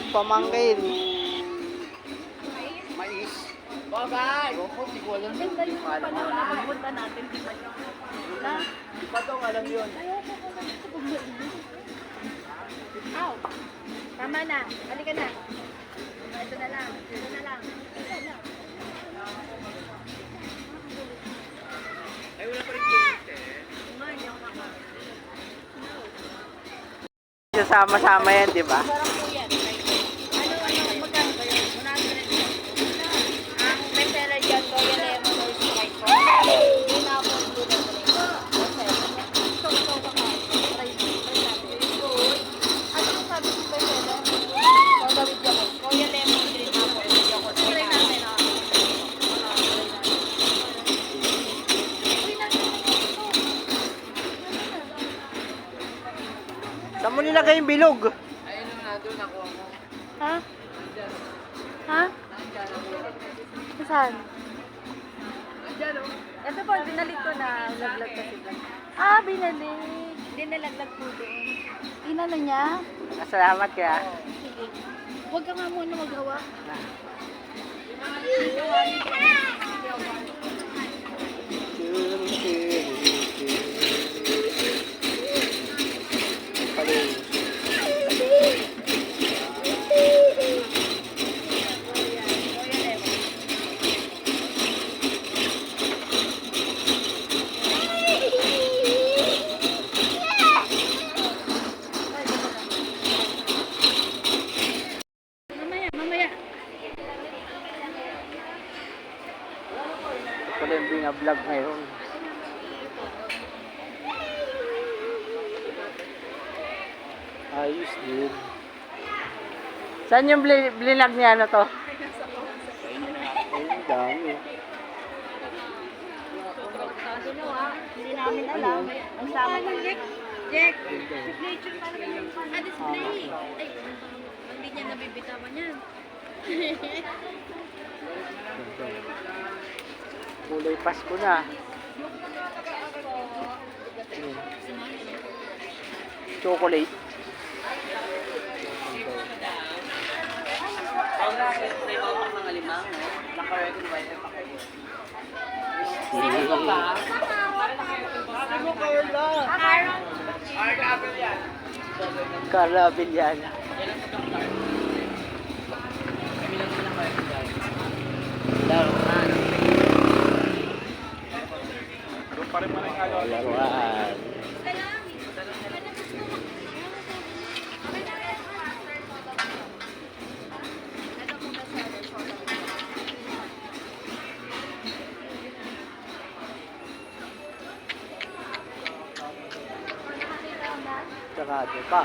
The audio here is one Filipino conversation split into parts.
pamangkin. Mais. Bagay! Opo, di ko alam yun. Di pa alam yun. Pupunta natin, di ba yun? Na? Di pa daw alam yun. Aw! Tama na. Halika na. Ito na lang. Ito na lang. Ay, wala pa rin date eh. Sama-sama yan, di ba? Parang po yan. Magkano ba yun? 100. Ang bestseller dyan, Royal Lemon or Sprite po. Hindi na ako ang lulo ko rin. Ito ka ka. Try natin. Ano yung sabi ko bestseller? Gagawin dyan ko. Royal Lemon Green Apple. Try natin. Saan mo nilagay yung bilog? Ayun na, doon ako. Ha? Ha? Saan? Andyan o. Ito po, binalit ko na laglag kasi ba? Ah, binalik. Hindi nalaglag po doon. Inano niya? Salamat kaya. Sige. Huwag ka nga muna maghawa. Mamaya. Pala yung binablog ngayon. Ayos din. Saan yung blinag niya na to? Ayun, dami. Hindi namin alam. Ang sama ng Jack. Signature pa naman yung display. Ay, hindi niya nabibitawan yan. Kulay Pasko na. Chocolate. Mga limang, naka-record white pa kayo. Carla Avellana. Laruan. Laruan. Sarado pa.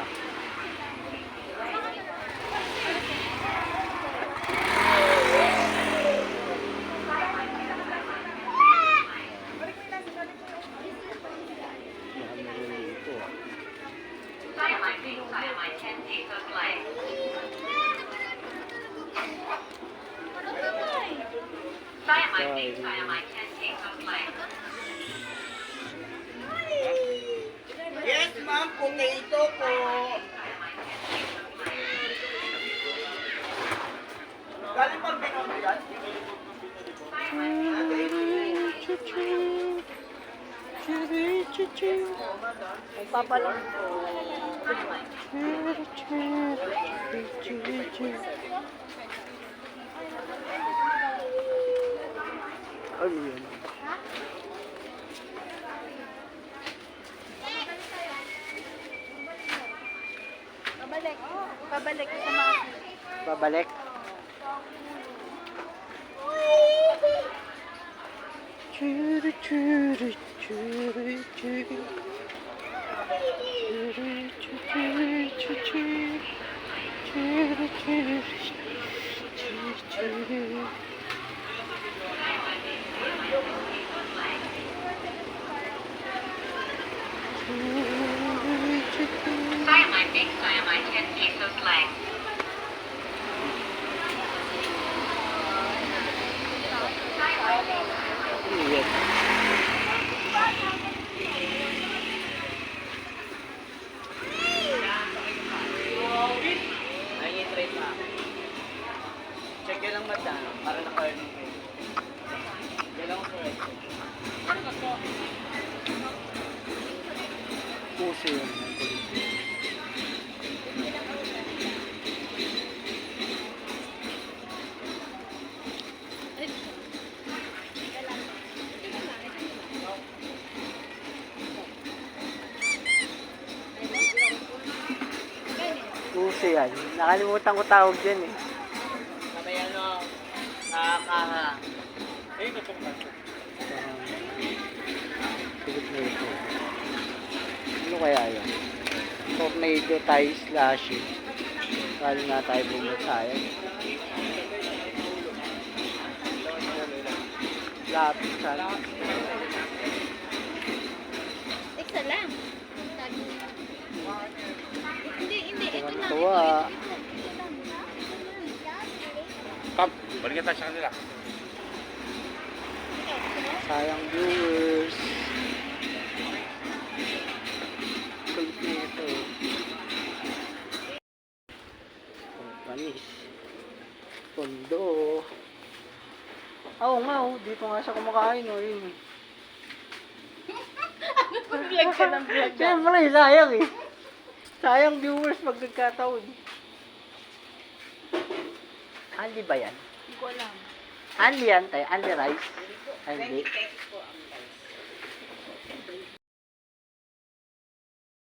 Yes, ma'am, potato po. Galing pang binondo yan? Magpapalang. Ano yan? Pabalik. Pabalik sa mga... Babalik? Churu churu churu churu. Churu churu churu. Churu churu churu. Siamite, big siamite, 10 pesos lang. Yes. sa ano, para naka-earning kayo. Dalawang fried. Puso yun. Puso yan. Nakalimutan ko tawag dyan eh. Na may ano, kaha. Ay, ito pong Pilit na ito. Ano kaya yan? Tornado tayo slashy. Kali nga tayo bumatsayan. Lapit sana. Isa lang. Hindi, hindi. Ito lang. Tuwa. Kap, balikan tayo sa kanila. Sayang viewers. Kulit na ito. Panis. Tondo. Oo nga oh. Dito nga siya kumakain oh. Yun. Vlog ka ng vlog. Siyempre, sayang eh. Sayang viewers pag nagkataon. Anli ba yan? Hindi ko alam. Anli yan tayo. Anli rice. Ay, hindi.